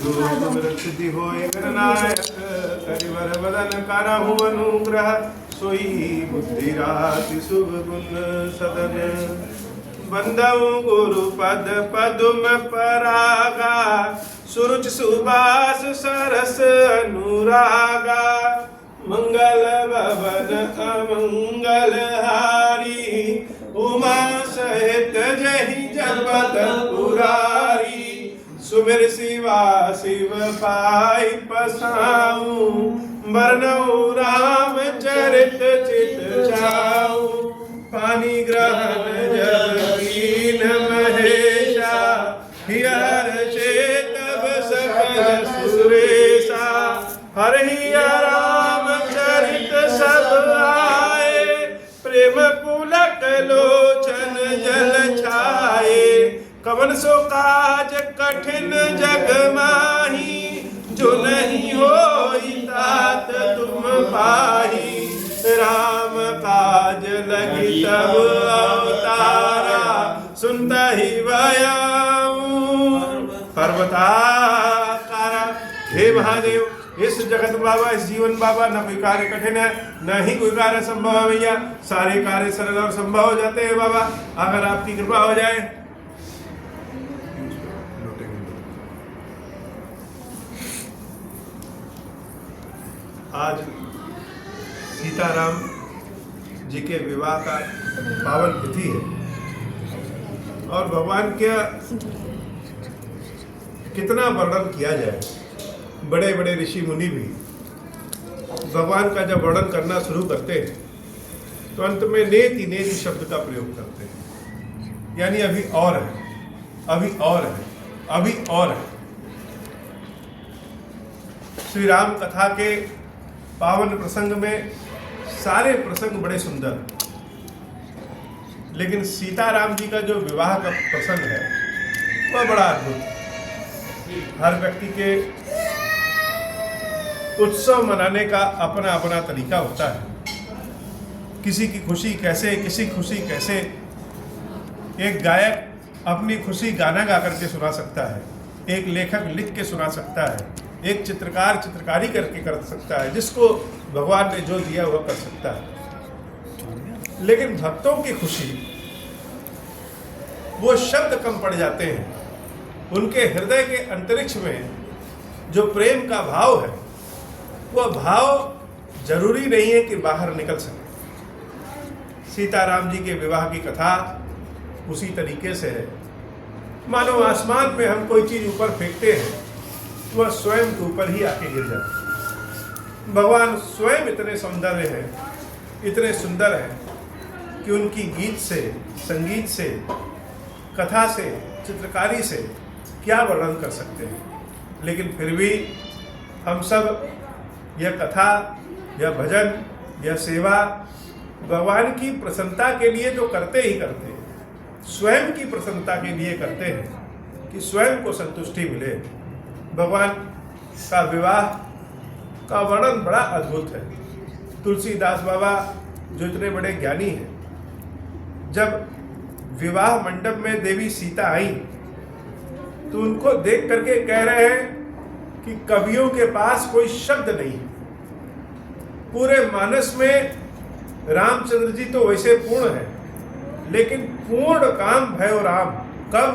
सिद्धि होय गणनायक करिवर वदन करहु अनुग्रह सोई बुद्धि राशि शुभ गुण सदन बंदऊ गुरु पद पदुम परागा सुरुचि सुबास सरस अनुरागा मंगल भवन अमंगल हारी उमा सहित जहि जपत पुरारी सुमिर शिवा शिव पाई पसाऊं बरनऊ राम चरित चित जाऊं पानी ग्रहण जब कीन महेशा हियर चेतब सकल सुरेशा हरहिया राम चरित सब आए प्रेम पुलक लोचन जल छाए कवन सो काज कठिन जग माही जो नहीं होई तात तुम पाही राम काज लगी तब अवतारा सुनता ही वयाऊं पर्वताकारा। हे महादेव, इस जगत बाबा, इस जीवन बाबा, न कोई कार्य कठिन है न ही कोई कार्य संभव है भैया। सारे कार्य सरल और संभव हो जाते हैं बाबा, अगर आपकी कृपा हो जाए। आज सीताराम जी के विवाह का पावन तिथि है और भगवान क्या कितना वर्णन किया जाए। बड़े बड़े ऋषि मुनि भी भगवान का जब वर्णन करना शुरू करते हैं तो अंत में नेति नेति शब्द का प्रयोग करते हैं, यानी अभी और है, अभी और है, अभी और है। श्री राम कथा के पावन प्रसंग में सारे प्रसंग बड़े सुंदर, लेकिन सीताराम जी का जो विवाह का प्रसंग है वह बड़ा अद्भुत। हर व्यक्ति के उत्सव मनाने का अपना अपना तरीका होता है। किसी की खुशी कैसे, किसी खुशी कैसे। एक गायक अपनी खुशी गाना गा करके सुना सकता है, एक लेखक लिख के सुना सकता है, एक चित्रकार चित्रकारी करके कर सकता है। जिसको भगवान ने जो दिया वह कर सकता है। लेकिन भक्तों की खुशी, वो शब्द कम पड़ जाते हैं। उनके हृदय के अंतरिक्ष में जो प्रेम का भाव है वह भाव जरूरी नहीं है कि बाहर निकल सके। सीताराम जी के विवाह की कथा उसी तरीके से है। मानो आसमान में हम कोई चीज ऊपर फेंकते हैं, वह स्वयं के ऊपर ही आके गिर जाता है। भगवान स्वयं इतने सौंदर्य हैं, इतने सुंदर हैं कि उनकी गीत से, संगीत से, कथा से, चित्रकारी से क्या वर्णन कर सकते हैं। लेकिन फिर भी हम सब यह कथा, यह भजन, यह सेवा भगवान की प्रसन्नता के लिए तो करते ही करते हैं, स्वयं की प्रसन्नता के लिए करते हैं कि स्वयं को संतुष्टि मिले। भगवान का विवाह का वर्णन बड़ा अद्भुत है। तुलसीदास बाबा जो इतने बड़े ज्ञानी हैं, जब विवाह मंडप में देवी सीता आई तो उनको देख करके कह रहे हैं कि कवियों के पास कोई शब्द नहीं है। पूरे मानस में रामचंद्र जी तो वैसे पूर्ण है, लेकिन पूर्ण काम भयो राम कब?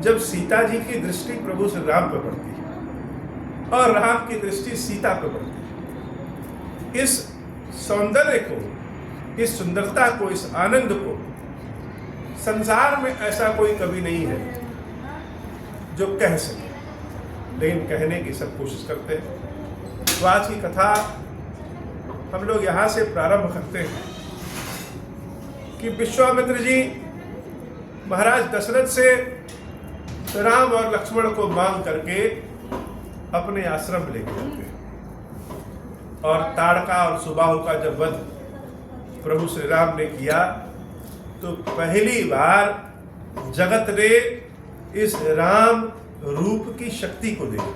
जब सीता जी की दृष्टि प्रभु श्री राम पर पड़ती है और राम की दृष्टि सीता पर पड़ती है। इस सौंदर्य को, इस सुंदरता को, इस आनंद को संसार में ऐसा कोई कवि नहीं है जो कह सके, लेकिन कहने की सब कोशिश करते हैं। तो आज की कथा हम लोग यहाँ से प्रारंभ करते हैं कि विश्वामित्र जी महाराज दशरथ से राम और लक्ष्मण को मांग करके अपने आश्रम लेके जाते हैं। और ताड़का और सुबाहु का जब वध प्रभु श्री राम ने किया तो पहली बार जगत ने इस राम रूप की शक्ति को देखा।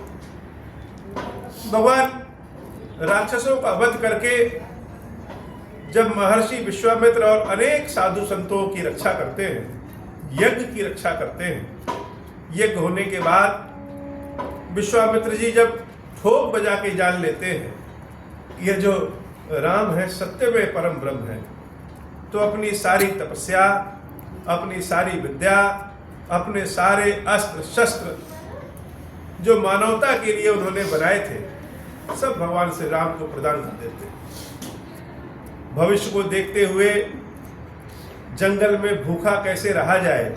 भगवान राक्षसों का वध करके जब महर्षि विश्वामित्र और अनेक साधु संतों की रक्षा करते हैं, यज्ञ की रक्षा करते हैं, यज्ञ होने के बाद विश्वामित्र जी जब ठोक बजा के जान लेते हैं कि यह जो राम है सत्य में परम ब्रह्म है, तो अपनी सारी तपस्या, अपनी सारी विद्या, अपने सारे अस्त्र शस्त्र जो मानवता के लिए उन्होंने बनाए थे, सब भगवान श्री राम को प्रदान कर देते। भविष्य को देखते हुए जंगल में भूखा कैसे रहा जाए,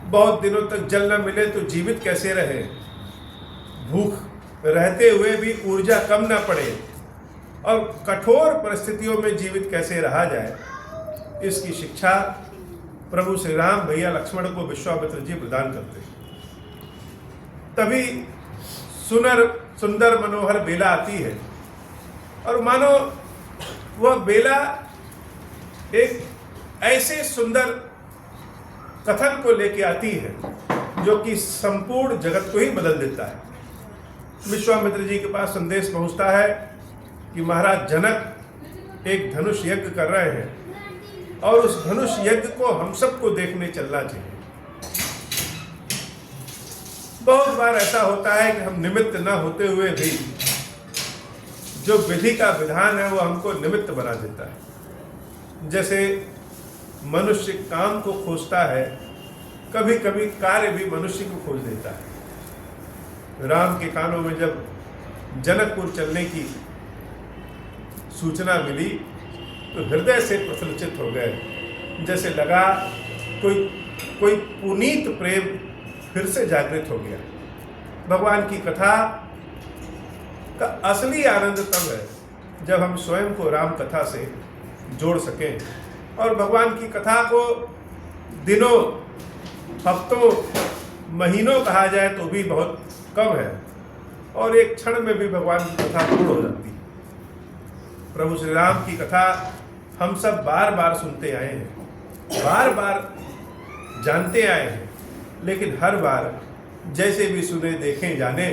बहुत दिनों तक जल न मिले तो जीवित कैसे रहे, भूख रहते हुए भी ऊर्जा कम न पड़े और कठोर परिस्थितियों में जीवित कैसे रहा जाए, इसकी शिक्षा प्रभु श्री राम भैया लक्ष्मण को विश्वामित्र जी प्रदान करते। तभी सुंदर मनोहर बेला आती है और मानो वह बेला एक ऐसे सुंदर कथन को लेके आती है जो कि संपूर्ण जगत को ही बदल देता है। विश्वामित्र जी के पास संदेश पहुंचता है कि महाराज जनक एक धनुष यज्ञ कर रहे हैं और उस धनुष यज्ञ को हम सबको देखने चलना चाहिए। बहुत बार ऐसा होता है कि हम निमित्त न होते हुए भी जो विधि का विधान है वो हमको निमित्त बना देता है। जैसे मनुष्य काम को खोजता है, कभी कभी कार्य भी मनुष्य को खोज देता है। राम के कानों में जब जनकपुर चलने की सूचना मिली तो हृदय से प्रफुल्लित हो गए, जैसे लगा कोई पुनीत प्रेम फिर से जागृत हो गया। भगवान की कथा का असली आनंद तब है जब हम स्वयं को राम कथा से जोड़ सकें, और भगवान की कथा को दिनों, हफ्तों, महीनों कहा जाए तो भी बहुत कम है, और एक क्षण में भी भगवान की कथा पूर्ण हो जाती है। प्रभु श्री राम की कथा हम सब बार बार सुनते आए हैं, बार बार जानते आए हैं, लेकिन हर बार जैसे भी सुने, देखें, जाने,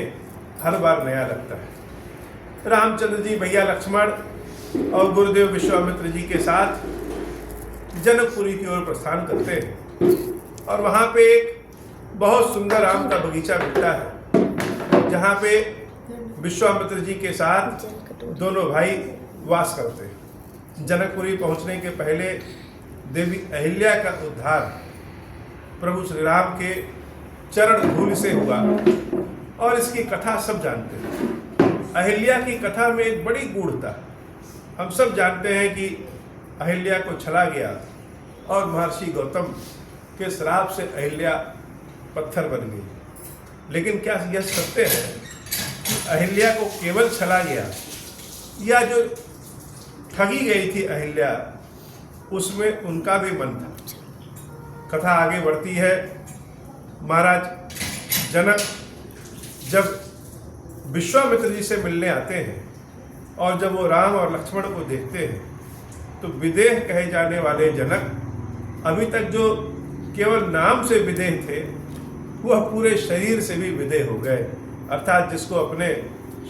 हर बार नया लगता है। रामचंद्र जी भैया लक्ष्मण और गुरुदेव विश्वामित्र जी के साथ जनकपुरी की ओर प्रस्थान करते हैं और वहाँ पे एक बहुत सुंदर आम का बगीचा मिलता है, जहाँ पे विश्वामित्र जी के साथ दोनों भाई वास करते हैं। जनकपुरी पहुँचने के पहले देवी अहिल्या का उद्धार प्रभु श्री राम के चरण धूल से हुआ और इसकी कथा सब जानते हैं। अहिल्या की कथा में एक बड़ी गूढ़ता, हम सब जानते हैं कि अहिल्या को छला गया और महर्षि गौतम के श्राप से अहिल्या पत्थर बन गई, लेकिन क्या यह सत्य है कि अहिल्या को केवल छला गया, या जो ठगी गई थी अहिल्या उसमें उनका भी मन था? कथा आगे बढ़ती है। महाराज जनक जब विश्वामित्र जी से मिलने आते हैं और जब वो राम और लक्ष्मण को देखते हैं तो विदेह कहे जाने वाले जनक अभी तक जो केवल नाम से विदेह थे वह पूरे शरीर से भी विदेह हो गए, अर्थात जिसको अपने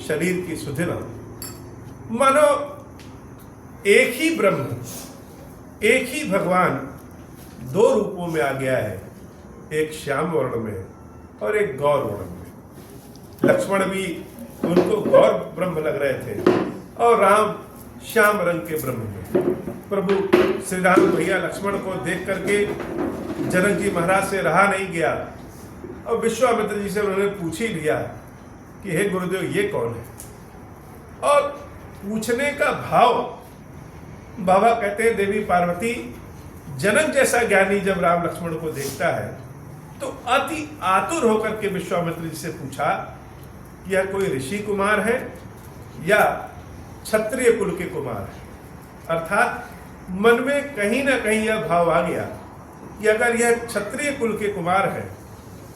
शरीर की सुधि न हो। मानो एक ही ब्रह्म, एक ही भगवान दो रूपों में आ गया है, एक श्याम वर्ण में और एक गौर वर्ण में। लक्ष्मण भी उनको गौर ब्रह्म लग रहे थे और राम श्याम रंग के ब्रह्म में। प्रभु श्री राम भैया लक्ष्मण को देख करके जनक जी महाराज से रहा नहीं गया और विश्वामित्र जी से उन्होंने पूछ ही लिया कि हे गुरुदेव ये कौन है। और पूछने का भाव, बाबा कहते हैं देवी पार्वती जनक जैसा ज्ञानी जब राम लक्ष्मण को देखता है तो अति आतुर होकर के विश्वामित्र जी से पूछा कि यह कोई ऋषि कुमार है या क्षत्रिय कुल के कुमार है। अर्थात मन में कहीं ना कहीं यह भाव आ गया कि अगर यह क्षत्रिय कुल के कुमार है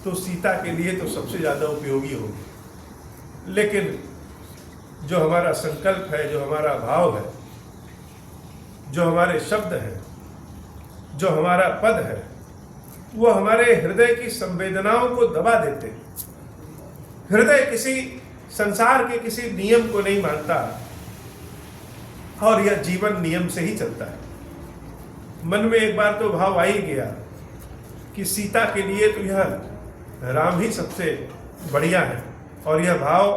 तो सीता के लिए तो सबसे ज़्यादा उपयोगी होगी, लेकिन जो हमारा संकल्प है, जो हमारा भाव है, जो हमारे शब्द हैं, जो हमारा पद है, वो हमारे हृदय की संवेदनाओं को दबा देते हैं। हृदय किसी संसार के किसी नियम को नहीं मानता और यह जीवन नियम से ही चलता है। मन में एक बार तो भाव आ ही गया कि सीता के लिए तो यह राम ही सबसे बढ़िया है, और यह भाव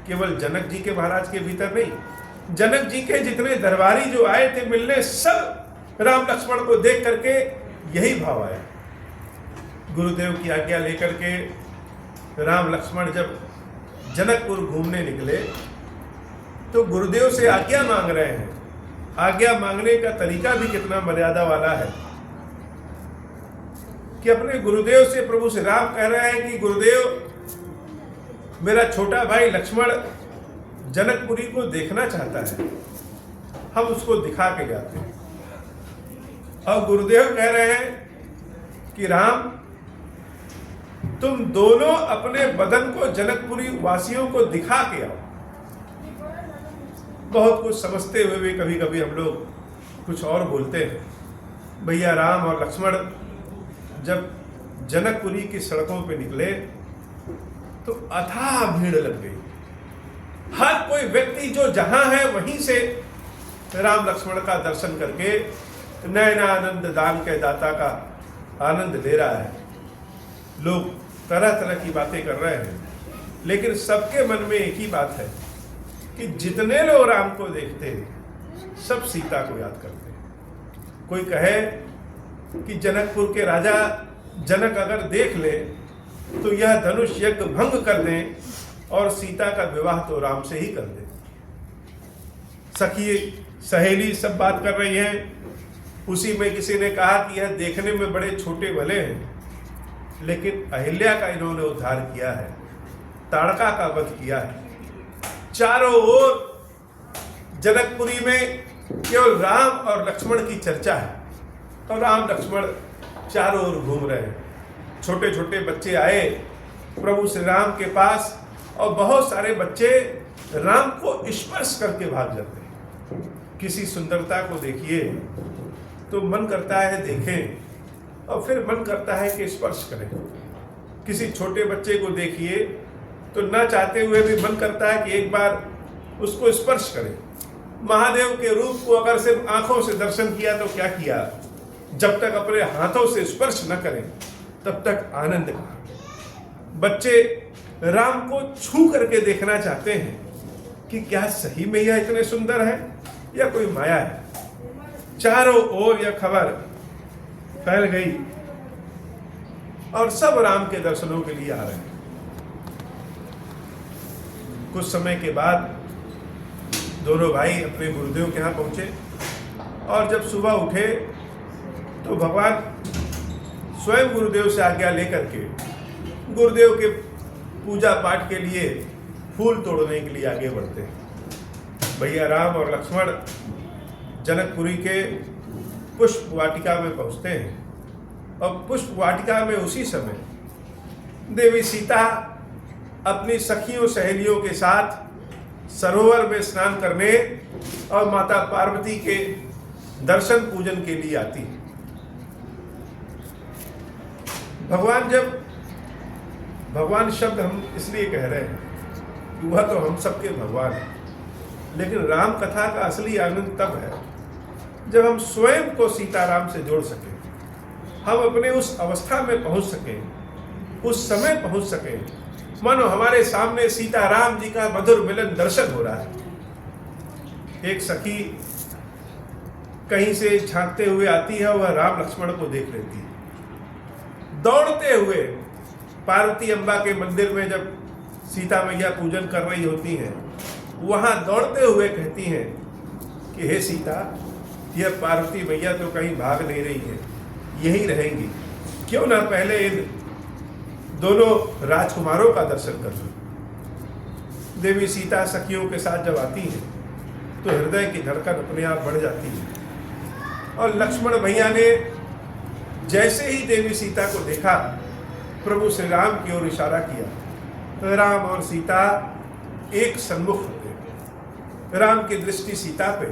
केवल जनक जी के महाराज के भीतर नहीं, जनक जी के जितने दरबारी जो आए थे मिलने, सब राम लक्ष्मण को देख करके यही भाव आया। गुरुदेव की आज्ञा लेकर के राम लक्ष्मण जब जनकपुर घूमने निकले तो गुरुदेव से आज्ञा मांग रहे हैं। आज्ञा मांगने का तरीका भी कितना मर्यादा वाला है कि अपने गुरुदेव से, प्रभु श्री राम कह रहे हैं कि गुरुदेव, मेरा छोटा भाई लक्ष्मण जनकपुरी को देखना चाहता है, हम उसको दिखा के जाते हैं। और गुरुदेव कह रहे हैं कि राम, तुम दोनों अपने बदन को जनकपुरी वासियों को दिखा के आओ। बहुत कुछ समझते हुए भी कभी कभी हम लोग कुछ और बोलते हैं। भैया राम और लक्ष्मण जब जनकपुरी की सड़कों पे निकले तो अथाह भीड़ लग गई। हर कोई व्यक्ति जो जहां है वहीं से राम लक्ष्मण का दर्शन करके नयनानंद दान के दाता का आनंद ले रहा है। लोग तरह तरह की बातें कर रहे हैं, लेकिन सबके मन में एक ही बात है कि जितने लोग राम को देखते हैं सब सीता को याद करते हैं। कोई कहे कि जनकपुर के राजा जनक अगर देख ले तो यह धनुष यज्ञ भंग कर दें और सीता का विवाह तो राम से ही कर दें। सखी सहेली सब बात कर रही हैं। उसी में किसी ने कहा कि यह देखने में बड़े छोटे भले हैं, लेकिन अहिल्या का इन्होंने उद्धार किया है, ताड़का का वध किया है। चारों ओर जनकपुरी में केवल राम और लक्ष्मण की चर्चा है और राम लक्ष्मण चारों ओर घूम रहे हैं। छोटे छोटे बच्चे आए प्रभु श्री राम के पास और बहुत सारे बच्चे राम को स्पर्श करके भाग जाते हैं। किसी सुंदरता को देखिए तो मन करता है देखें और फिर मन करता है कि स्पर्श करें। किसी छोटे बच्चे को देखिए तो ना चाहते हुए भी मन करता है कि एक बार उसको स्पर्श करें। महादेव के रूप को अगर सिर्फ आंखों से दर्शन किया तो क्या किया, जब तक अपने हाथों से स्पर्श न करें तब तक आनंद कहाँ। बच्चे राम को छू करके देखना चाहते हैं कि क्या सही में यह इतने सुंदर है या कोई माया है। चारों ओर यह खबर फैल गई और सब राम के दर्शनों के लिए आ रहे हैं। कुछ समय के बाद दोनों भाई अपने गुरुदेव के यहाँ पहुंचे और जब सुबह उठे तो भगवान स्वयं गुरुदेव से आज्ञा लेकर के गुरुदेव के पूजा पाठ के लिए फूल तोड़ने के लिए आगे बढ़ते हैं। भैया राम और लक्ष्मण जनकपुरी के पुष्प वाटिका में पहुंचते हैं और पुष्प वाटिका में उसी समय देवी सीता अपनी सखियों सहेलियों के साथ सरोवर में स्नान करने और माता पार्वती के दर्शन पूजन के लिए आती है। भगवान शब्द हम इसलिए कह रहे हैं कि वह तो हम सबके भगवान हैं, लेकिन राम कथा का असली आनंद तब है जब हम स्वयं को सीताराम से जोड़ सकें, हम अपने उस अवस्था में पहुंच सकें, उस समय पहुंच सकें मानो हमारे सामने सीताराम जी का मधुर मिलन दर्शन हो रहा है। एक सखी कहीं से झांकते हुए आती है, वह राम लक्ष्मण को देख लेती है। दौड़ते हुए पार्वती अम्बा के मंदिर में जब सीता मैया पूजन कर रही होती हैं, वहां दौड़ते हुए कहती हैं कि हे सीता, यह पार्वती मैया तो कहीं भाग नहीं रही है, यहीं रहेंगी, क्यों ना पहले इन दोनों राजकुमारों का दर्शन कर लो। देवी सीता सखियों के साथ जब आती हैं तो हृदय की धड़कन अपने आप बढ़ जाती है। और लक्ष्मण भैया ने जैसे ही देवी सीता को देखा, प्रभु श्री राम की ओर इशारा किया। राम और सीता एक सन्मुख हो गए। राम की दृष्टि सीता पे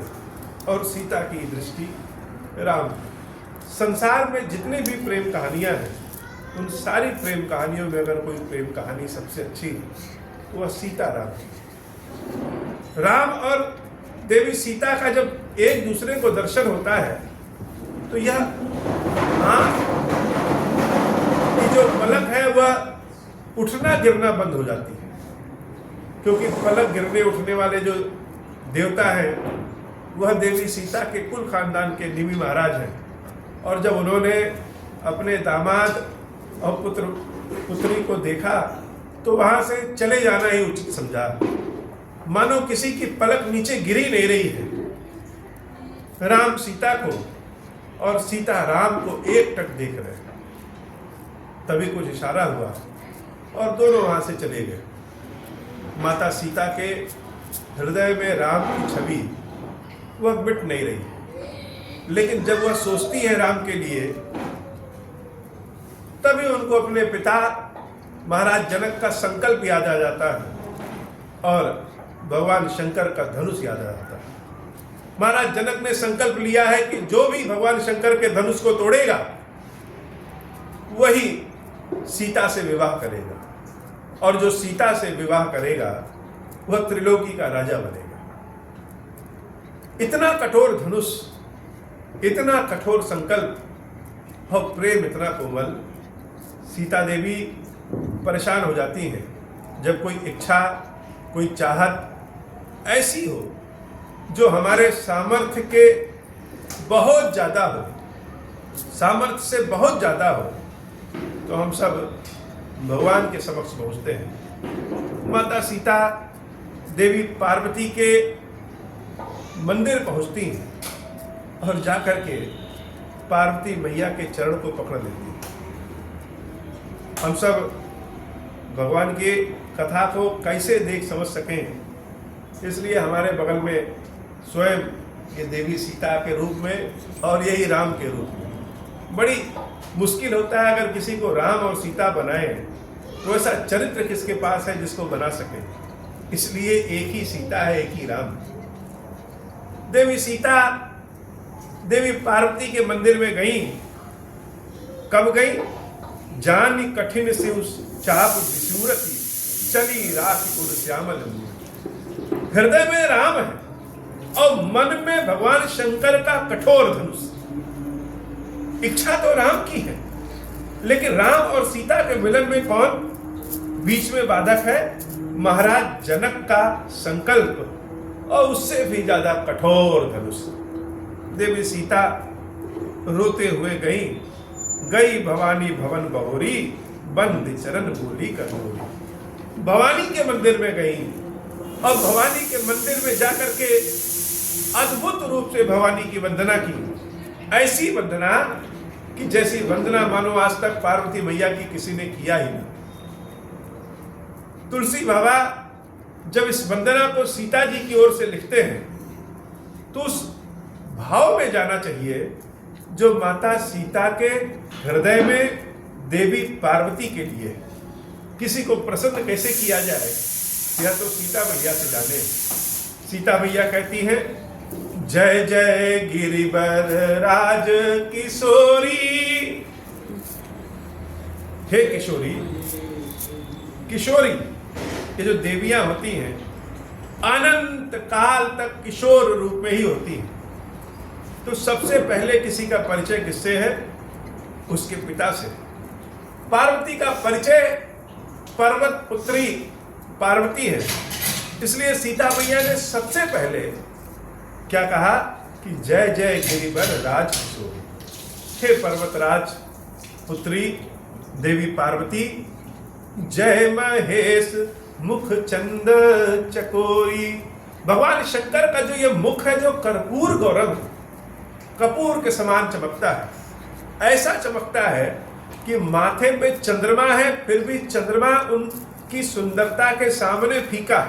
और सीता की दृष्टि राम पे। संसार में जितनी भी प्रेम कहानियां हैं, उन सारी प्रेम कहानियों में अगर कोई प्रेम कहानी सबसे अच्छी है तो वह सीता राम की। राम और देवी सीता का जब एक दूसरे को दर्शन होता है तो यह आँख की जो पलक है वह उठना गिरना बंद हो जाती है। क्योंकि पलक गिरने उठने वाले जो देवता हैं वह देवी सीता के कुल खानदान के निमि महाराज हैं। और जब उन्होंने अपने दामाद और पुत्री को देखा तो वहाँ से चले जाना ही उचित समझा, मानो किसी की पलक नीचे गिरी नहीं रही है। राम सीता को और सीता राम को एकटक देख रहे हैं। तभी कुछ इशारा हुआ और दोनों वहाँ से चले गए। माता सीता के हृदय में राम की छवि वह मिट नहीं रही, लेकिन जब वह सोचती है राम के लिए, तभी उनको अपने पिता महाराज जनक का संकल्प याद आ जाता है और भगवान शंकर का धनुष याद आ जाता है। महाराज जनक ने संकल्प लिया है कि जो भी भगवान शंकर के धनुष को तोड़ेगा वही सीता से विवाह करेगा, और जो सीता से विवाह करेगा वह त्रिलोकी का राजा बनेगा। इतना कठोर धनुष, इतना कठोर संकल्प और प्रेम इतना कोमल। सीता देवी परेशान हो जाती हैं जब कोई इच्छा, कोई चाहत ऐसी हो जो हमारे सामर्थ्य के बहुत ज़्यादा हो, सामर्थ्य से बहुत ज़्यादा हो, तो हम सब भगवान के समक्ष पहुँचते हैं। माता सीता देवी पार्वती के मंदिर पहुँचती हैं और जाकर के पार्वती मैया के चरण को पकड़ लेती हैं। हम सब भगवान की कथा को कैसे देख समझ सकें, इसलिए हमारे बगल में स्वयं ये देवी सीता के रूप में और यही राम के रूप में। बड़ी मुश्किल होता है अगर किसी को राम और सीता बनाए तो ऐसा चरित्र किसके पास है जिसको बना सके। इसलिए एक ही सीता है, एक ही राम। देवी सीता देवी पार्वती के मंदिर में गई। कब गई? जान कठिन से उस चाप विसूरती चली राखी उर श्यामल। हृदय में राम है और मन में भगवान शंकर का कठोर धनुष। इच्छा तो राम की है, लेकिन राम और सीता के मिलन में कौन बीच में बाधक है? महाराज जनक का संकल्प और उससे भी ज्यादा कठोर धनुष। देवी सीता रोते हुए गई भवानी भवन बहोरी, बंद चरण बोली कठोरी। भवानी के मंदिर में गई और भवानी के मंदिर में जाकर के अद्भुत रूप से भवानी की वंदना की। ऐसी वंदना कि जैसी वंदना मानो आज तक पार्वती मैया की किसी ने किया ही नहीं। तुलसी बाबा जब इस वंदना को सीता जी की ओर से लिखते हैं तो उस भाव में जाना चाहिए जो माता सीता के हृदय में देवी पार्वती के लिए। किसी को प्रसन्न कैसे किया जाए यह तो सीता मैया से जाने। सीता मैया कहती हैं, जय जय गिरिवर राज किशोरी। हे किशोरी, किशोरी ये जो देवियां होती हैं अनंत काल तक किशोर रूप में ही होती हैं। तो सबसे पहले किसी का परिचय किससे है? उसके पिता से। पार्वती का परिचय पर्वत पुत्री पार्वती है। इसलिए सीता मैया ने सबसे पहले क्या कहा कि जय जय गिरिवर राज किशोरी। हे पर्वतराज पुत्री देवी पार्वती, जय महेश मुख चंद चकोरी। भगवान शंकर का जो ये मुख है जो कर्पूर गौरव है, कपूर के समान चमकता है। ऐसा चमकता है कि माथे पे चंद्रमा है फिर भी चंद्रमा उनकी सुंदरता के सामने फीका।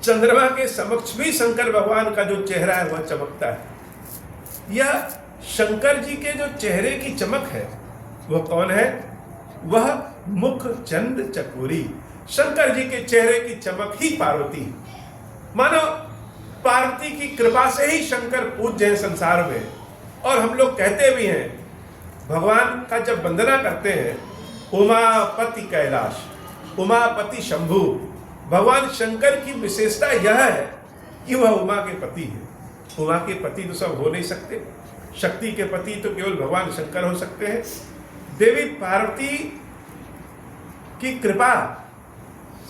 चंद्रमा के समक्ष भी शंकर भगवान का जो चेहरा है वह चमकता है। यह शंकर जी के जो चेहरे की चमक है वह कौन है? वह मुख चंद चकोरी। शंकर जी के चेहरे की चमक ही पार्वती। मानो पार्वती की कृपा से ही शंकर पूज्य हैं संसार में। और हम लोग कहते भी हैं, भगवान का जब वंदना करते हैं, उमापति कैलाश, उमापति शंभु। भगवान शंकर की विशेषता यह है कि वह उमा के पति है। उमा के पति तो सब हो नहीं सकते, शक्ति के पति तो केवल भगवान शंकर हो सकते हैं। देवी पार्वती की कृपा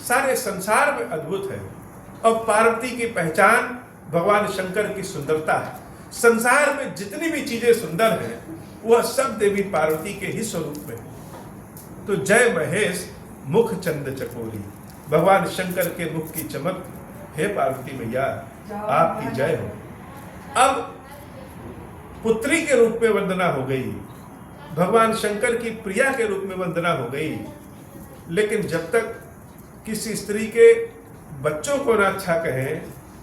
सारे संसार में अद्भुत है। और पार्वती की पहचान भगवान शंकर की सुंदरता है। संसार में जितनी भी चीजें सुंदर हैं वह सब देवी पार्वती के ही स्वरूप में है। तो जय महेश मुख चंद चकोरी, भगवान शंकर के मुख की चमक, हे पार्वती मैया आपकी जय हो। अब पुत्री के रूप में वंदना हो गई, भगवान शंकर की प्रिया के रूप में वंदना हो गई, लेकिन जब तक किसी स्त्री के बच्चों को ना अच्छा कहें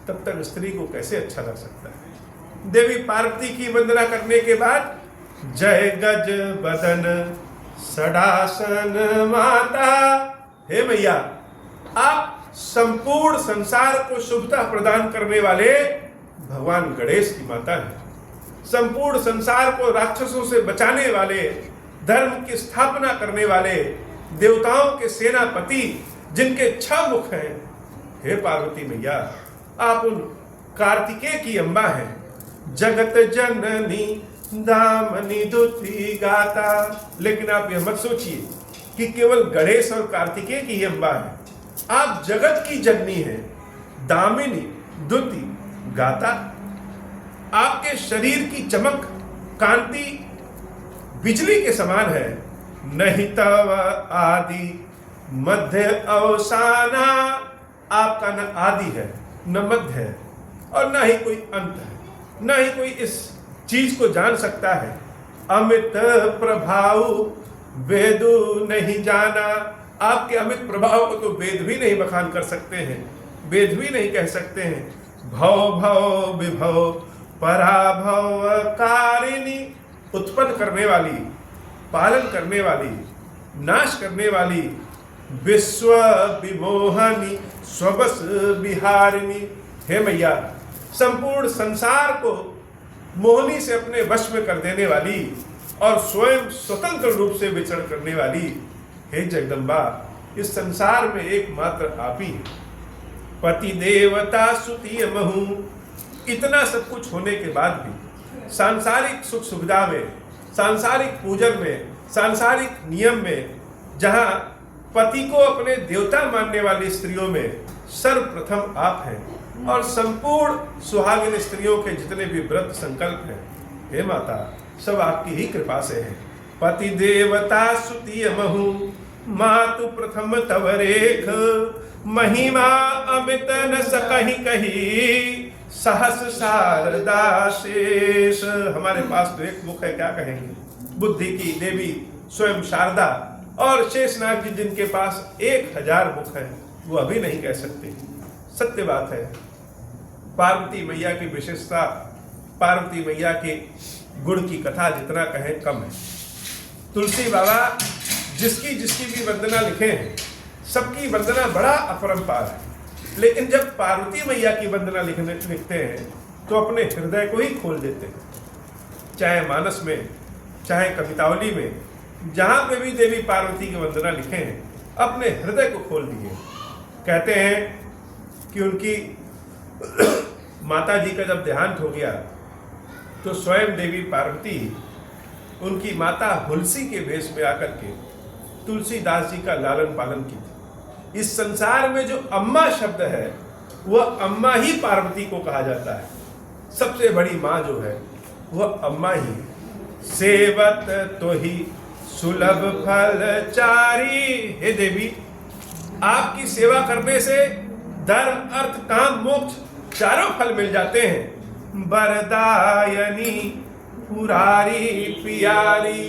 तब तक स्त्री को कैसे अच्छा लग सकता है। देवी पार्वती की वंदना करने के बाद जय गज बदन सडासन माता, हे मैया आप संपूर्ण संसार को शुभता प्रदान करने वाले भगवान गणेश की माता है। संपूर्ण संसार को राक्षसों से बचाने वाले, धर्म की स्थापना करने वाले, देवताओं के सेनापति जिनके 6 मुख हैं, हे पार्वती मैया आप उन कार्तिकेय की अम्बा हैं। जगत जननी दामनी दुति गाता। लेकिन आप यह मत सोचिए कि केवल गणेश और कार्तिकेय की ही अम्बा है, आप जगत की जननी हैं, दामिनी दुति गाता। आपके शरीर की चमक कांति बिजली के समान है। नहीं तव आदि मध्य अवसाना, आपका न आदि है न मध्य है और न ही कोई अंत है, न ही कोई इस चीज को जान सकता है। अमित प्रभाव वेदु नहीं जाना, आपके अमित प्रभाव को तो वेद भी नहीं बखान कर सकते हैं, वेद भी नहीं कह सकते हैं। भव भव विभव पराभव कारिणी, उत्पन्न करने वाली, पालन करने वाली, नाश करने वाली, विश्व विमोहनी स्वबस विहारिणी, हे मैया संपूर्ण संसार को मोहनी से अपने वश में कर देने वाली और स्वयं स्वतंत्र रूप से विचरण करने वाली, हे जगदम्बा इस संसार में एकमात्र आप ही है। पति देवता सुतीय महू, इतना सब कुछ होने के बाद भी सांसारिक सुख सुविधा में, सांसारिक पूजन में, सांसारिक नियम में, जहां पति को अपने देवता मानने वाली स्त्रियों में सर्वप्रथम आप हैं और संपूर्ण सुहागिन स्त्रियों के जितने भी व्रत संकल्प हैं, हे माता सब आपकी ही कृपा से है। पति देवता सुतीय महू मातु प्रथम तव रेख, महिमा अमित न सकहि कही सहस शारदा शेष। हमारे पास तो एक मुख है, क्या कहेंगे, बुद्धि की देवी स्वयं शारदा और शेषनाग जी जिनके पास 1000 मुख है, वो अभी नहीं कह सकते। सत्य बात है, पार्वती मैया की विशेषता, पार्वती मैया के गुण की कथा जितना कहें कम है। तुलसी बाबा जिसकी जिसकी भी वंदना लिखे हैं, सबकी वंदना बड़ा अपरंपार है, लेकिन जब पार्वती मैया की वंदना लिखते हैं तो अपने हृदय को ही खोल देते हैं। चाहे मानस में, चाहे कवितावली में, जहां पे भी देवी पार्वती की वंदना लिखे हैं, अपने हृदय को खोल दिए। कहते हैं कि उनकी माता जी का जब देहांत हो गया तो स्वयं देवी पार्वती उनकी माता हुलसी के वेश में आकर के तुलसीदास जी का लालन पालन की थी। इस संसार में जो अम्मा शब्द है वह अम्मा ही पार्वती को कहा जाता है। सबसे बड़ी माँ जो है वह अम्मा ही। सेवत तो ही सुलभ फल चारी, हे देवी आपकी सेवा करने से धर्म अर्थ काम मोक्ष चारों फल मिल जाते हैं। बरदायनी पुरारी प्यारी,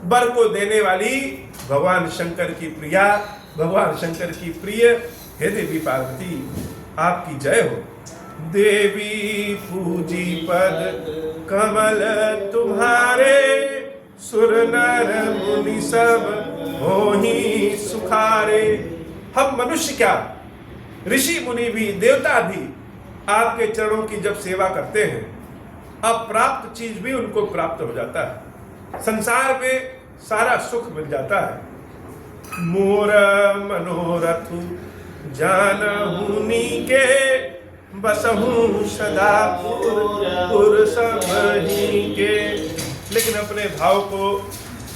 बर को देने वाली भगवान शंकर की प्रिया, भगवान शंकर की प्रिय, हे देवी पार्वती आपकी जय हो। देवी पूजी पद कमल तुम्हारे, सुर नर मुनि सब होहि सुखारे। हम मनुष्य क्या, ऋषि मुनि भी, देवता भी आपके चरणों की जब सेवा करते हैं, अप्राप्त चीज भी उनको प्राप्त हो जाता है, संसार में सारा सुख मिल जाता है। मोर मनोरथ जानहु नीके, बसहु सदा पुर सबही के। लेकिन अपने भाव को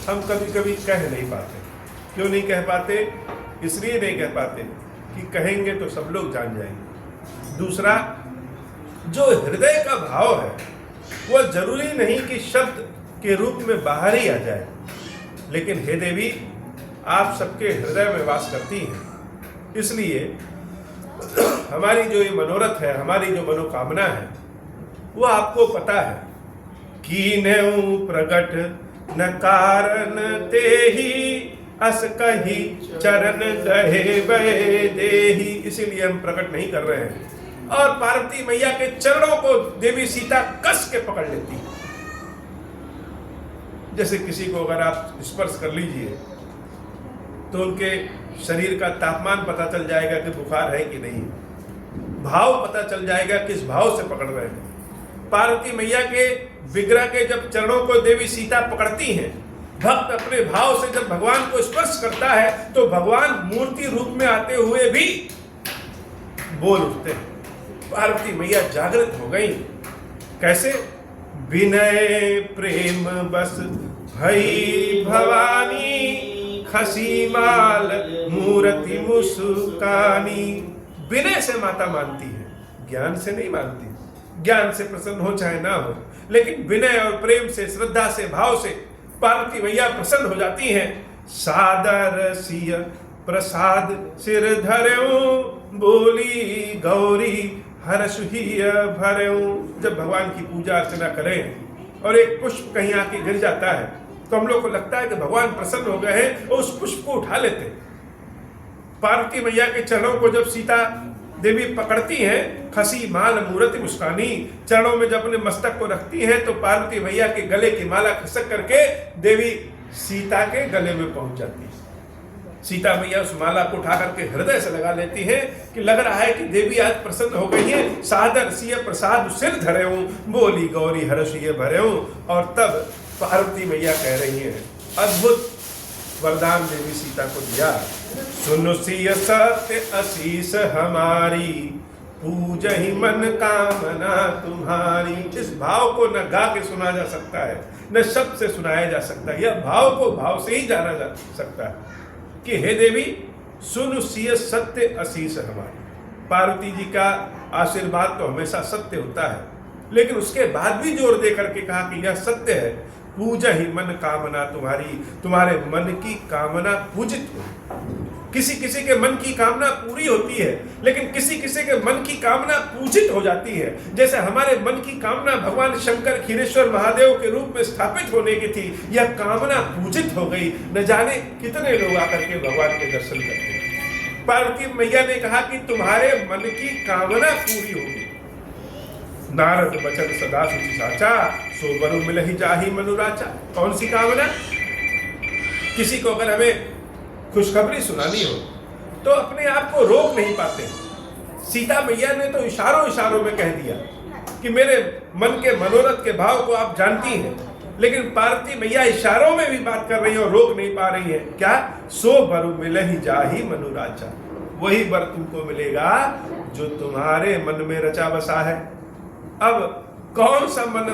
हम कभी कभी कह नहीं पाते। क्यों नहीं कह पाते? इसलिए नहीं कह पाते कि कहेंगे तो सब लोग जान जाएंगे। दूसरा, जो हृदय का भाव है वह जरूरी नहीं कि शब्द के रूप में बाहर ही आ जाए, लेकिन हे देवी, आप सबके हृदय में वास करती हैं। इसलिए हमारी जो ये मनोरथ है, हमारी जो मनोकामना है, वो आपको पता है। कीन्हु प्रगट न कारण तेहि, अस कही चरण गहे बहे देहि। इसीलिए हम प्रकट नहीं कर रहे हैं। और पार्वती मैया के चरणों को देवी सीता कस के पकड़ लेती है। जैसे किसी को अगर आप स्पर्श कर लीजिए तो उनके शरीर का तापमान पता चल जाएगा कि बुखार है कि नहीं, भाव पता चल जाएगा किस भाव से पकड़ रहे हैं। पार्वती मैया के विग्रह के जब चरणों को देवी सीता पकड़ती हैं, भक्त अपने भाव से जब भगवान को स्पर्श करता है तो भगवान मूर्ति रूप में आते हुए भी बोल उठते हैं। पार्वती मैया जागृत हो गई। कैसे? विनय प्रेम बस भई भवानी, खसी माल मूर्ति मुस्कानी। विनय से माता मानती है, ज्ञान से नहीं मानती। ज्ञान से प्रसन्न हो चाहे ना हो, लेकिन विनय और प्रेम से, श्रद्धा से, भाव से पार्वती मैया प्रसन्न हो जाती हैं। सादर सिय प्रसाद सिर धर्यो, बोली गौरी हर्ष ही भर्यो। जब भगवान की पूजा अर्चना करें और एक पुष्प कहीं आके गिर जाता है तो हम लोग को लगता है कि भगवान प्रसन्न हो गए हैं और उस पुष्प को उठा लेते हैं। पार्वती मैया के चरणों को जब सीता देवी पकड़ती हैं, खसी माल मूर्ति मुस्कानी, चरणों में जब अपने मस्तक को रखती हैं तो पार्वती मैया के गले की माला खिसक करके देवी सीता के गले में पहुंच जाती है। सीता मैया उस माला को उठा करके हृदय से लगा लेती है कि लग रहा है कि देवी आज प्रसन्न हो गई है। सादर सिय प्रसाद सिर धर्यो, बोली गौरी हर्ष ये भर्यो। और तब पार्वती मैया कह रही है, अद्भुत वरदान देवी सीता को दिया। सुन सिय सत्य आशीष हमारी, पूजहि मन कामना तुम्हारी। इस भाव को न गा के सुना जा सकता है, न शब्द से सुनाया जा सकता है। यह भाव को भाव से ही जाना जा सकता है कि हे देवी, सुन सिय सत्य आशीष हमारी। पार्वती जी का आशीर्वाद तो हमेशा सत्य होता है, लेकिन उसके बाद भी जोर दे करके कहा कि यह सत्य है। पूजा ही मन कामना तुम्हारी, तुम्हारे मन की कामना पूजित हो। किसी किसी के मन की कामना पूरी होती है, लेकिन किसी किसी के मन की कामना पूजित हो जाती है। जैसे हमारे मन की कामना भगवान शंकर क्षीरेश्वर महादेव के रूप में स्थापित होने की थी, यह कामना पूजित हो गई। न जाने कितने लोग आकर के भगवान के दर्शन करते हैं। पार्वती मैया ने कहा कि तुम्हारे मन की कामना पूरी होगी। नारद बचन सदा सुचि साचा, सो बरु मिलहि जाहि मनुराचा। कौन सी कामना? किसी को अगर हमें खुशखबरी सुनानी हो तो अपने आप को रोक नहीं पाते। सीता मैया ने तो इशारों इशारों में कह दिया कि मेरे मन के मनोरथ के भाव को आप जानती हैं, लेकिन पार्वती मैया इशारों में भी बात कर रही है और रोक नहीं पा रही है। क्या? सो बरु मिलहि जाहि मनुराचा। वही वर तुमको मिलेगा जो तुम्हारे मन में रचा बसा है। अब कौन सा मन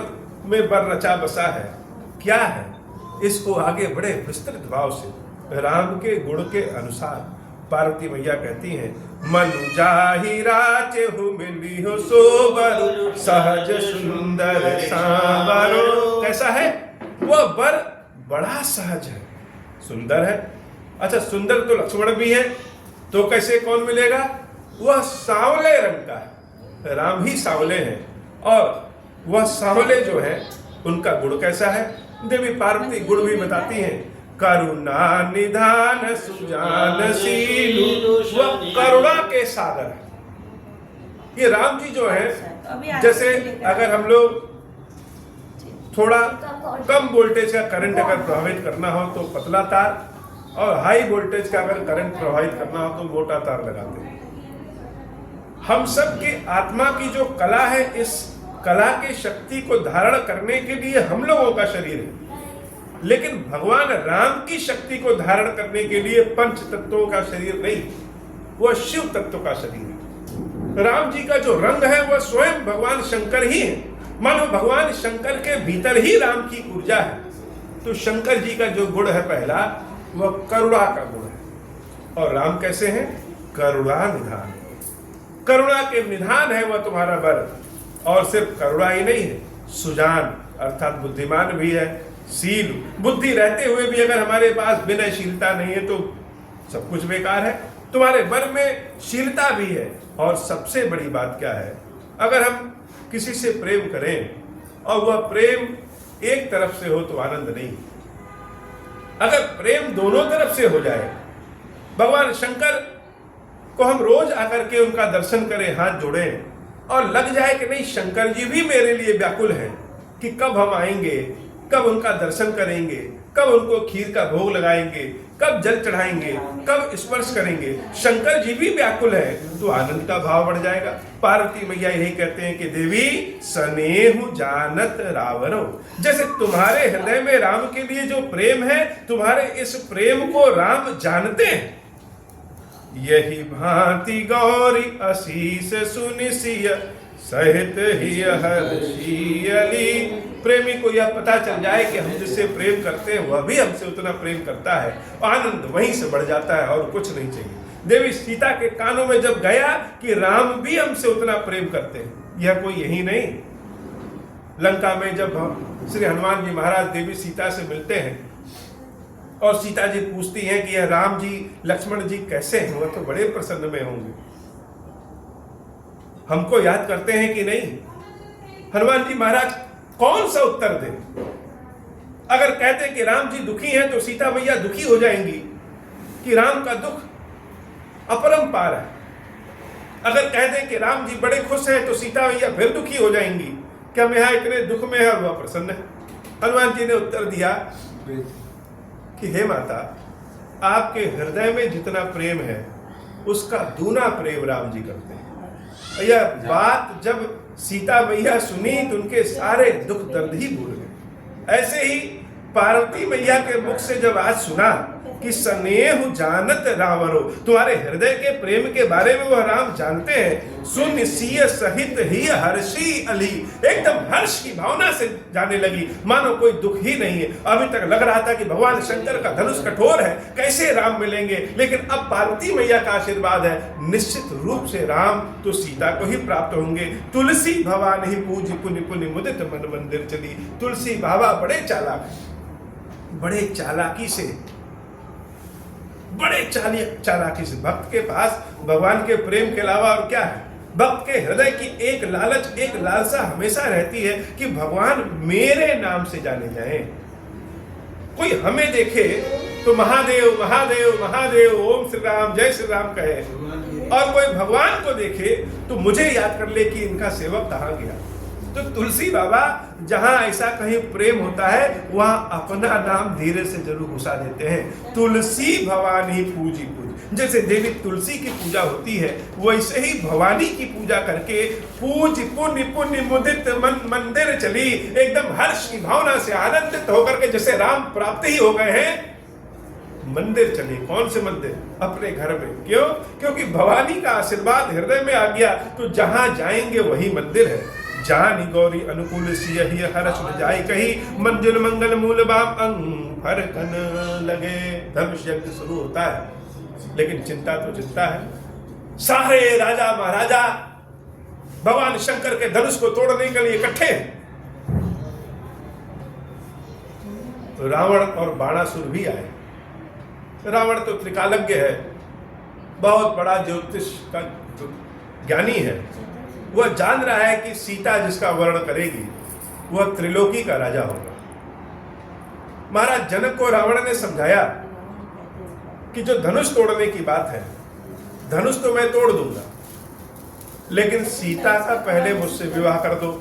में वर रचा बसा है, क्या है? इसको आगे बड़े विस्तृत भाव से राम के गुण के अनुसार पार्वती मैया कहती हैं, मनु जाहि राचहु मिली हो सोबर, सहज सुंदर सांवरो। कैसा है? वह वर बड़ा सहज है, सुंदर है। अच्छा, सुंदर तो लक्ष्मण भी है, तो कैसे कौन मिलेगा? वह सांवले रंग का है, राम ही सांवले हैं। और वह सांवले जो है उनका गुण कैसा है? देवी पार्वती गुण भी बताती हैं। करुणा निधान सुजानशीलु, वह करुणा के सागर है। ये राम जी जो है, जैसे अगर हम लोग थोड़ा कम वोल्टेज का करंट अगर प्रभावित करना हो तो पतला तार, और हाई वोल्टेज का अगर करंट प्रभावित करना हो तो मोटा तार लगाते हैं। हम सब की आत्मा की जो कला है, इस कला की शक्ति को धारण करने के लिए हम लोगों का शरीर है, लेकिन भगवान राम की शक्ति को धारण करने के लिए पंच तत्वों का शरीर नहीं, वह शिव तत्व का शरीर है। राम जी का जो रंग है वह स्वयं भगवान शंकर ही है। मानो भगवान शंकर के भीतर ही राम की ऊर्जा है। तो शंकर जी का जो गुण है पहला, वह करुणा का गुण है। और राम कैसे हैं? करुणा निधान। करुणा के निधान है वह तुम्हारा वर। और सिर्फ करुणा ही नहीं है, सुजान अर्थात बुद्धिमान भी है। शील, बुद्धि रहते हुए भी अगर हमारे पास विनयशीलता नहीं है तो सब कुछ बेकार है। तुम्हारे वर में शीलता भी है। और सबसे बड़ी बात क्या है, अगर हम किसी से प्रेम करें और वह प्रेम एक तरफ से हो तो आनंद नहीं। अगर प्रेम दोनों तरफ से हो जाए, भगवान शंकर को हम रोज आकर के उनका दर्शन करें, हाथ जोड़ें और लग जाए कि नहीं शंकर जी भी मेरे लिए व्याकुल हैं कि कब हम आएंगे, कब उनका दर्शन करेंगे, कब उनको खीर का भोग लगाएंगे, कब जल चढ़ाएंगे, कब स्पर्श करेंगे, शंकर जी भी व्याकुल है, तो आनंद का भाव बढ़ जाएगा। पार्वती मैया यही कहते हैं कि देवी स्नेहु जानत रावणो, जैसे तुम्हारे हृदय में राम के लिए जो प्रेम है, तुम्हारे इस प्रेम को राम जानते हैं। यही भांति गौरी आशीष सुनिसिय सहित ही हर्षियली। प्रेमी को यह पता चल जाए कि हम जिससे प्रेम करते हैं वह भी हमसे उतना प्रेम करता है, आनंद वहीं से बढ़ जाता है और कुछ नहीं चाहिए। देवी सीता के कानों में जब गया कि राम भी हमसे उतना प्रेम करते हैं, यह कोई यही नहीं। लंका में जब श्री हनुमान जी महाराज देवी सीता से मिलते हैं और सीता जी पूछती हैं कि यह राम जी लक्ष्मण जी कैसे हैं, वह तो बड़े प्रसन्न में होंगे, हमको याद करते हैं कि नहीं। हनुमान जी महाराज कौन सा उत्तर दें? अगर कहते कि राम जी दुखी हैं तो सीता मैया दुखी हो जाएंगी कि राम का दुख अपरंपार है। अगर कहते कि राम जी बड़े खुश हैं तो सीता मैया फिर दुखी हो जाएंगी कि हम यहां इतने दुख में है और वह प्रसन्न है। हनुमान जी ने उत्तर दिया कि हे माता, आपके हृदय में जितना प्रेम है उसका दूना प्रेम राम जी करते हैं। यह बात जब सीता मैया सुनी तो उनके सारे दुख दर्द ही भूल गए। ऐसे ही पार्वती मैया के मुख से जब आज सुना कि स्नेह जानत रावणो, तुम्हारे हृदय के प्रेम के बारे में वह राम जानते हैं। सुन सिय सहित ही हर्षी अली, एकदम हर्ष की भावना से जाने लगी, मानो कोई दुख ही नहीं है। अभी तक लग रहा था कि भगवान शंकर का धनुष कठोर है, कैसे राम मिलेंगे, लेकिन अब पार्वती मैया का आशीर्वाद है, निश्चित रूप से राम तो सीता को ही प्राप्त होंगे। तुलसी भवान ही पूज पुनि पुनि मुदित मन मंदिर चली। तुलसी बाबा बड़े चालाक, बड़े चालाकी से, बड़े चालाकी से भक्त के पास भगवान के प्रेम के अलावा और क्या है। भक्त के हृदय की एक लालच, एक लालसा हमेशा रहती है कि भगवान मेरे नाम से जाने जाएं। कोई हमें देखे तो महादेव महादेव महादेव ओम श्री राम जय श्री राम कहे, और कोई भगवान को देखे तो मुझे याद कर ले कि इनका सेवक कहाँ गया। तो तुलसी बाबा जहां ऐसा कहीं प्रेम होता है वहां अपना नाम धीरे से जरूर घुसा देते हैं। तुलसी भवानी पूजी पूज, जैसे देवी तुलसी की पूजा होती है वैसे ही भवानी की पूजा करके पूज पुण्य पुण्य मुदित मन मंदिर चली, एकदम हर्ष की भावना से आनंदित होकर के जैसे राम प्राप्त ही हो गए हैं, मंदिर चले। कौन से मंदिर? अपने घर में। क्यों? क्योंकि भवानी का आशीर्वाद हृदय में आ गया तो जहां जाएंगे वही मंदिर है। जानी गौरी अनुकूल सियहि हर्ष जाय कही, मंजुल मंगल मूल बाम अंग फरकन लगे। धनुष यज्ञ शुरू होता है, लेकिन चिंता तो चिंता है। सारे राजा महाराजा भगवान शंकर के धनुष को तोड़ने के लिए इकट्ठे हैं। तो रावण और बाणासुर भी आए। रावण तो त्रिकालज्ञ है, बहुत बड़ा ज्योतिष का ज्ञानी है। वह जान रहा है कि सीता जिसका वर्ण करेगी वह त्रिलोकी का राजा होगा। महाराज जनक को रावण ने समझाया कि जो धनुष तोड़ने की बात है, धनुष तो मैं तोड़ दूंगा, लेकिन सीता का पहले मुझसे विवाह कर दो।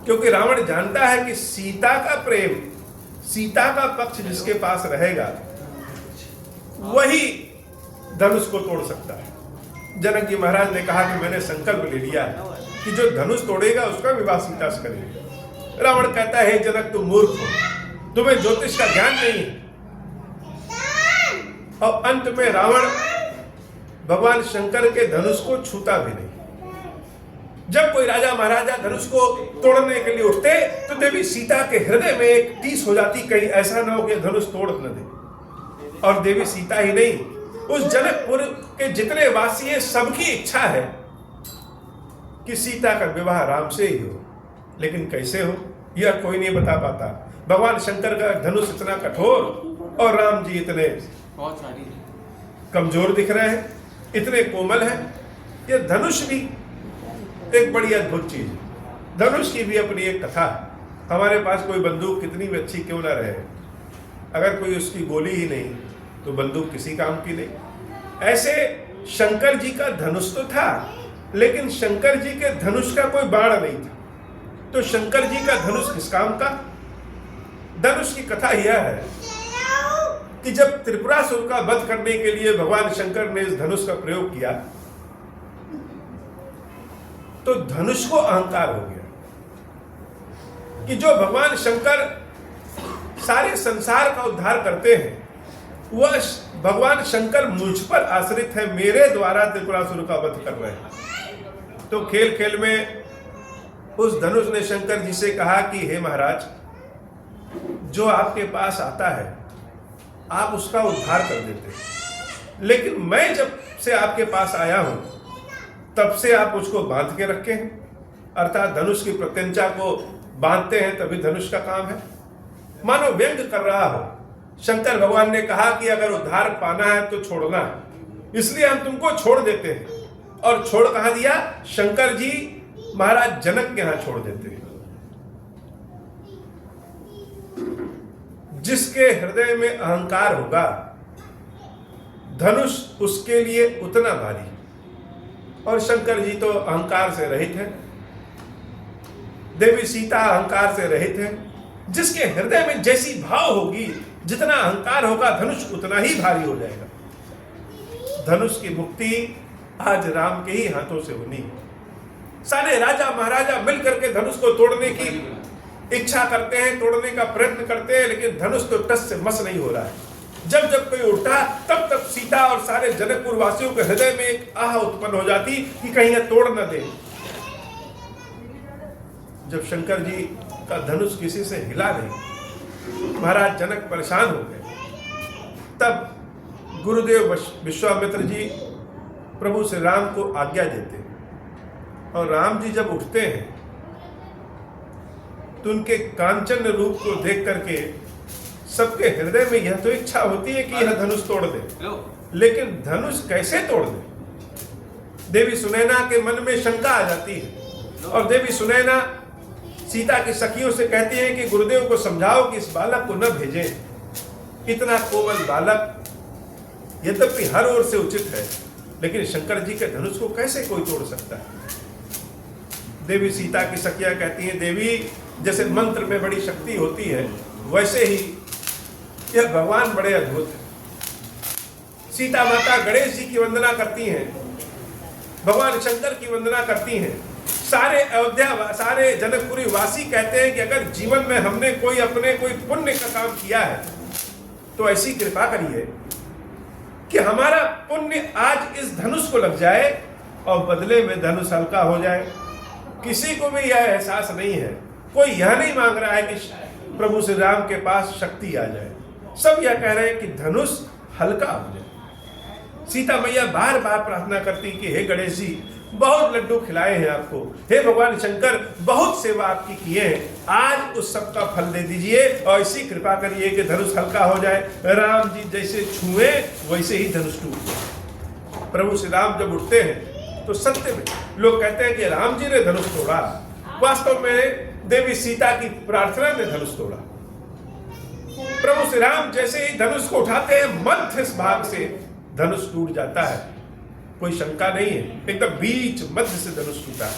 क्योंकि रावण जानता है कि सीता का प्रेम, सीता का पक्ष जिसके पास रहेगा वही धनुष को तोड़ सकता है। जनक जी महाराज ने कहा कि मैंने संकल्प ले लिया कि जो धनुष तोड़ेगा उसका विवाह सीता से करेगा। रावण कहता है जनक तुम मूर्ख हो, तुम्हें ज्योतिष का ज्ञान नहीं है। और अंत में रावण भगवान शंकर के धनुष को छूता भी नहीं। जब कोई राजा महाराजा धनुष को तोड़ने के लिए उठते तो देवी सीता के हृदय में एक टीस हो जाती, कहीं ऐसा न हो कि धनुष तोड़ न दे। और देवी सीता ही नहीं, उस जनकपुर के जितने वासी हैं सबकी इच्छा है कि सीता का विवाह राम से ही हो। लेकिन कैसे हो यह कोई नहीं बता पाता। भगवान शंकर का धनुष इतना कठोर और राम जी इतने बहुत सारी कमजोर दिख रहे हैं, इतने कोमल हैं। यह धनुष भी एक बड़ी अद्भुत चीज है। धनुष की भी अपनी एक कथा है। हमारे पास कोई बंदूक कितनी भी अच्छी क्यों ना रहे, अगर कोई उसकी गोली ही नहीं तो बंदूक किसी काम की नहीं। ऐसे शंकर जी का धनुष तो था, लेकिन शंकर जी के धनुष का कोई बाण नहीं था। तो शंकर जी का धनुष किस काम का? धनुष की कथा यह है कि जब त्रिपुरासुर का वध करने के लिए भगवान शंकर ने इस धनुष का प्रयोग किया तो धनुष को अहंकार हो गया कि जो भगवान शंकर सारे संसार का उद्धार करते हैं, वह भगवान शंकर मुझ पर आश्रित है, मेरे द्वारा त्रिपुरासुर का वध कर रहे हैं। तो खेल खेल में उस धनुष ने शंकर जी से कहा कि हे महाराज, जो आपके पास आता है आप उसका उद्धार कर देते हैं, लेकिन मैं जब से आपके पास आया हूं तब से आप उसको बांध के रखे हैं, अर्थात धनुष की प्रत्यंचा को बांधते हैं तभी धनुष का काम है। मानो व्यंग कर रहा हो। शंकर भगवान ने कहा कि अगर उद्धार पाना है तो छोड़ना है, इसलिए हम तुमको छोड़ देते हैं। और छोड़ कहां दिया? शंकर जी महाराज जनक के यहां छोड़ देते हैं। जिसके हृदय में अहंकार होगा, धनुष उसके लिए उतना भारी। और शंकर जी तो अहंकार से रहित है, देवी सीता अहंकार से रहित है। जिसके हृदय में जैसी भाव होगी, जितना अहंकार होगा, धनुष उतना ही भारी हो जाएगा। धनुष की मुक्ति आज राम के ही हाथों से होनी है। सारे राजा महाराजा मिलकर के धनुष को तोड़ने की इच्छा करते हैं, तोड़ने का प्रयत्न करते हैं, लेकिन धनुष तो टस से मस नहीं हो रहा है। जब जब कोई उठा तब तब सीता और सारे जनकपुर वासियों के हृदय में एक आह उत्पन्न हो जाती कि कहीं यह तोड़ न दे। जब शंकर जी का धनुष किसी से हिला नहीं, महाराज जनक परेशान हो गए। तब गुरुदेव विश्वामित्र जी प्रभु श्री राम को आज्ञा देते हैं, और राम जी जब उठते हैं तो उनके कांचन रूप को देख करके सबके हृदय में यह तो इच्छा होती है कि यह धनुष तोड़ दे, लेकिन धनुष कैसे तोड़ दे? देवी सुनैना के मन में शंका आ जाती है, और देवी सुनैना सीता की सखियों से कहती है कि गुरुदेव को समझाओ कि इस बालक को न भेजें। इतना कोमल बालक यद्यपि हर ओर से उचित है, लेकिन शंकर जी के धनुष को कैसे कोई तोड़ सकता है? देवी सीता की सखियां कहती हैं, देवी जैसे मंत्र में बड़ी शक्ति होती है, वैसे ही यह भगवान बड़े अद्भुत है। सीता माता गणेश जी की वंदना करती हैं, भगवान शंकर की वंदना करती हैं। सारे अयोध्या, सारे जनकपुरी वासी कहते हैं कि अगर जीवन में हमने कोई पुण्य का काम किया है तो ऐसी कृपा करिए कि हमारा पुण्य आज इस धनुष को लग जाए और बदले में धनुष हल्का हो जाए। किसी को भी यह एहसास नहीं है, कोई यह नहीं मांग रहा है कि प्रभु श्री राम के पास शक्ति आ जाए। सब यह कह रहे हैं कि धनुष हल्का हो जाए। सीता मैया बार बार प्रार्थना करती कि हे गणेश जी, बहुत लड्डू खिलाए हैं आपको, हे भगवान शंकर, बहुत सेवा आपकी किए हैं, आज उस सब का फल दे दीजिए और ऐसी कृपा करिए कि धनुष हल्का हो जाए। राम जी जैसे छुए वैसे ही धनुष टूटे। प्रभु श्री राम जब उठते हैं तो सत्य में लोग कहते हैं कि राम जी ने धनुष तोड़ा, वास्तव में देवी सीता की प्रार्थना ने धनुष तोड़ा। प्रभु श्री राम जैसे ही धनुष को उठाते हैं, मध्य भाग से धनुष टूट जाता है, कोई शंका नहीं है, एकदम बीच मध्य से धनुष टूटा है।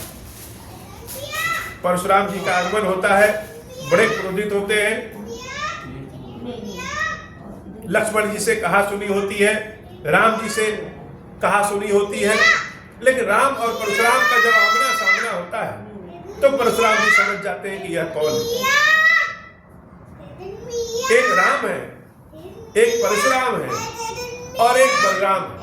परशुराम जी का आगमन होता है, बड़े क्रोधित होते हैं, लक्ष्मण जी से कहा सुनी होती है, राम जी से कहा सुनी होती है, लेकिन राम और परशुराम का जब आमना सामना होता है तो परशुराम जी समझ जाते हैं कि यह कौन है। एक राम है, एक परशुराम है और एक बलराम है।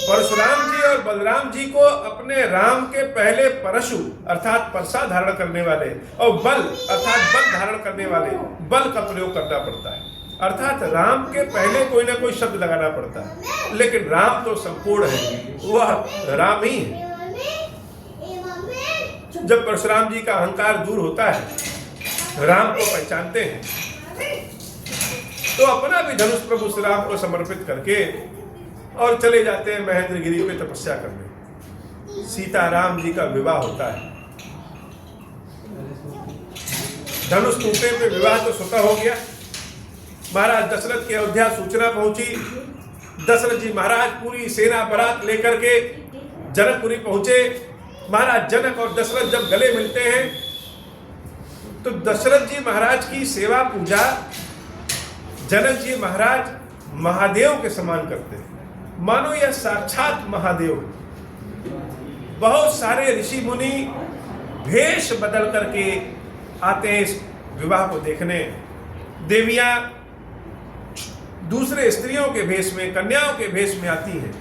परशुराम जी और बलराम जी को अपने राम के पहले परशु अर्थात परसा धारण करने वाले और बल अर्थात बल धारण करने वाले बल का प्रयोग करना पड़ता है। अर्थात राम के पहले कोई ना कोई शब्द लगाना पड़ता है, लेकिन राम तो संपूर्ण है, वह राम ही है। जब परशुराम जी का अहंकार दूर होता है, राम को पहचानते हैं, तो अपना भी धनुष प्रभु श्री राम को समर्पित करके और चले जाते हैं महेंद्रगिरी पे तपस्या करने। सीता राम जी का विवाह होता है। धनुष टूटने पे विवाह तो स्वतः हो गया। महाराज दशरथ की अयोध्या सूचना पहुंची। दशरथ जी महाराज पूरी सेना बारात लेकर के जनकपुरी पहुंचे। महाराज जनक और दशरथ जब गले मिलते हैं तो दशरथ जी महाराज की सेवा पूजा जनक जी महाराज महादेव के समान करते हैं, मानो यह साक्षात महादेव। बहुत सारे ऋषि मुनि भेष बदल करके आते हैं इस विवाह को देखने। देवियां दूसरे स्त्रियों के भेष में, कन्याओं के भेष में आती हैं,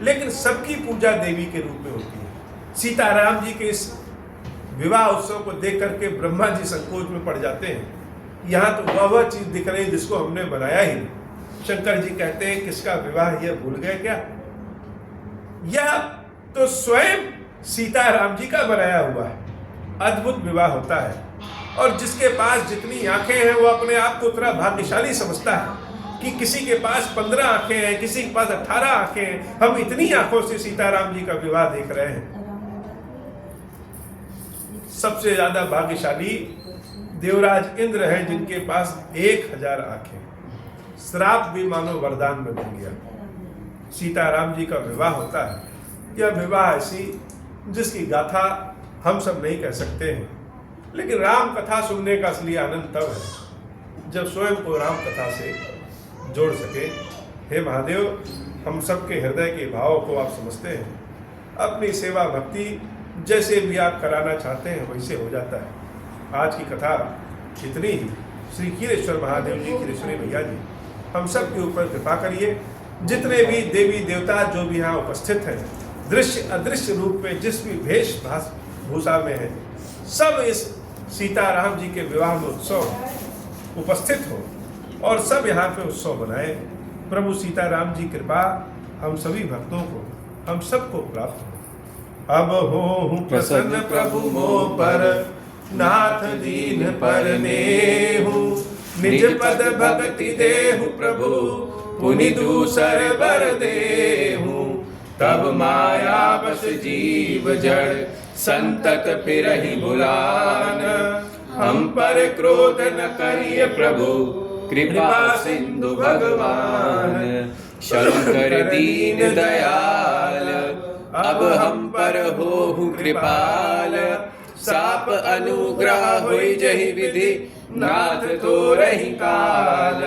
लेकिन सबकी पूजा देवी के रूप में होती है। सीताराम जी के इस विवाह उत्सव को देख करके ब्रह्मा जी संकोच में पड़ जाते हैं। यहाँ तो वह चीज दिख रही जिसको हमने बनाया ही नहीं। शंकर जी कहते हैं किसका विवाह यह भूल गए क्या? यह तो स्वयं सीताराम जी का बनाया हुआ है। अद्भुत विवाह होता है, और जिसके पास जितनी आंखें हैं वो अपने आप को उतना भाग्यशाली समझता है कि किसी के पास 15 आंखें हैं, किसी के पास 18 आंखें हैं। हम इतनी आंखों से सीताराम जी का विवाह देख रहे हैं। सबसे ज्यादा भाग्यशाली देवराज इंद्र हैं, जिनके पास 1000 आंखें। श्राप भी मानो वरदान में बन गया। सीताराम जी का विवाह होता है। यह विवाह ऐसी जिसकी गाथा हम सब नहीं कह सकते हैं, लेकिन राम कथा सुनने का असली आनंद तब है जब स्वयं को राम कथा से जोड़ सके। हे महादेव, हम सबके हृदय के भावों को आप समझते हैं। अपनी सेवा भक्ति जैसे भी आप कराना चाहते हैं वैसे हो जाता है। आज की कथा इतनी ही। श्री क्षीरेश्वर महादेव जी, क्षीरेश्वरी भैया जी, हम सब के ऊपर कृपा करिए। जितने भी देवी देवता जो भी यहाँ उपस्थित हैं, दृश्य अदृश्य रूप में जिस भी भेष भूषा में है, सब इस सीताराम जी के विवाह में उत्सव उपस्थित हो और सब यहाँ पे उत्सव मनाए। प्रभु सीताराम जी कृपा हम सभी भक्तों को, हम सबको प्राप्त हो। अब हो प्रसन्न प्रभु मोह पर, नाथ दीन पर नेहु। निज पद भक्ति देहु प्रभु, पुनि दूसर बर देहु। तब माया बस जीव जड़, संतत फिरहि भुलान। हम पर क्रोध न करिए प्रभु, कृपा सिंधु भगवान। शंकर दीन दयाल, अब हम पर होहु कृपाल। साप अनुग्रह होई जहि विधि, नाथ तो रही काल।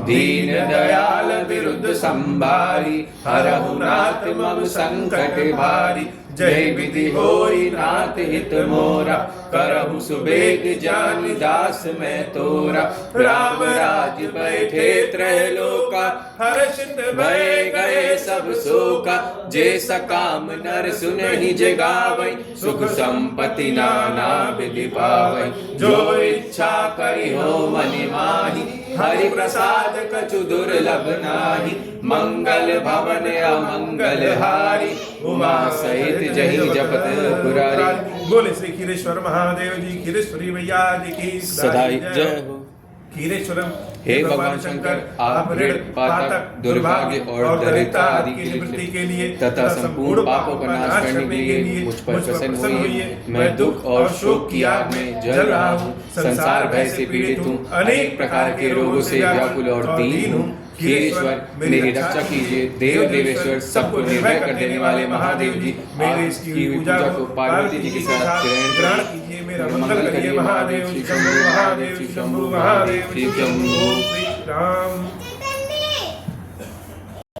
दीन दयाल विरुद्ध संभारी, हरहु नाथ मम संकट भारी। जय विधि होई नाथ हित मोरा, करहु सुबेग जान दास मैं तोरा। राम राज बैठे त्रैलोका, हर्षित भय गए सब शोका। जे सकाम नर सुनहि जगावै, सुख संपत्ति नाना विधि पावै। जो इच्छा करि हो मनि माहि, हरि प्रसाद कछु दुर्लभ नाही। मंगल भवन अमंगल हारी, उमा सहित जहि जपत पुरारी। बोले श्री क्षीरेश्वर महादेव जी, क्षीरेश्वरी मैया जी की सदाई जय हो। क्षीरेश्वरम, हे भगवान शंकर, आप ऋण, पातक, दुर्भाग्य और दरिद्रता आदि की निवृत्ति के लिए तथा संपूर्ण पापों का नाश करने के लिए मुझ पर प्रसन्न होइए। मैं दुख और शोक की आग में जल रहा हूँ, संसार भय से पीड़ित हूँ, अनेक प्रकार के रोगों से व्याकुल और दीन हूँ। क्षीरेश्वर, मेरी रक्षा कीजिए। देव देवेश्वर, सबको निर्भय कर देने वाले महादेव जी, मेरे इसकी पूजा को पार्वती जी के साथ ग्रहण कीजिए। मेरा मंगल करिए महादेव। शंभु महादेव, शंभु महादेव, श्री राम।